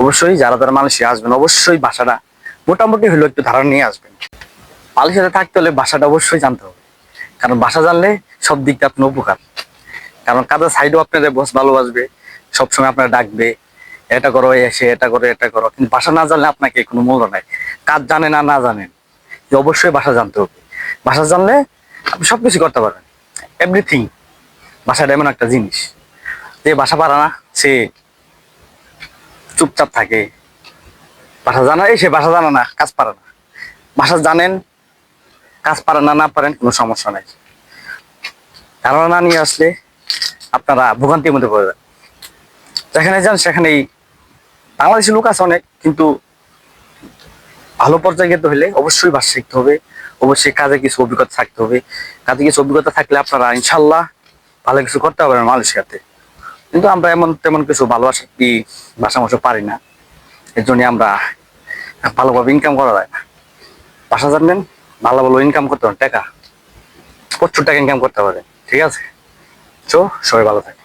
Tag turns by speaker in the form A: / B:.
A: অবশ্যই যারা যারা মালয়েশিয়া আসবেন অবশ্যই ভাষাটা মোটামুটি হলেও একটু ধারণা নিয়ে আসবেন। মালয়েশিয়াতে থাকতে হলে ভাষাটা অবশ্যই জানতে হবে, কারণ ভাষা জানলে সব দিকটা আপনার উপকার। কারণ কাজের সাইডও আপনাদের বস ভালোবাসবে, সবসময় আপনার ডাকবে, এটা করো এসে এটা করো এটা করো। কিন্তু ভাষা না জানলে আপনাকে কোনো মূল্য নাই। কাজ জানেন আর না জানেন, যে অবশ্যই ভাষা জানতে হবে। ভাষা জানলে আপনি সবকিছু করতে পারবেন, এভরিথিং। ভাষাটা এমন একটা জিনিস, যে ভাষা পারে না সে চুপচাপ থাকে। ভাষা জানা সে ভাষা জানা না, কাজ পারে না। ভাষা জানেন, কাজ পারেন না, না পারেন, কোনো সমস্যা নাই। ধারণা না নিয়ে আসলে আপনারা ভোগান্তির মধ্যে পড়ে যান। যেখানে যান সেখানেই বাংলাদেশি লোক আছে অনেক, কিন্তু ভালো পর্যায়ে যেতে হলে অবশ্যই ভাষা শিখতে হবে, অবশ্যই কাজে কিছু অভিজ্ঞতা থাকতে হবে। কাজে কিছু অভিজ্ঞতা থাকলে আপনারা ইনশাল্লাহ ভালো কিছু করতে পারবেন মালয়েশিয়াতে। কিন্তু আমরা এমন তেমন কিছু ভালোবাসা কি ভাষা ভাষা পারি না, এর জন্য আমরা ভালোভাবে ইনকাম করা যায় না। ভাষা জানবেন, ভালো ভালো ইনকাম করতে পারেন, টাকা প্রচুর টাকা ইনকাম করতে পারেন। ঠিক আছে, তো সবাই ভালো থাকে।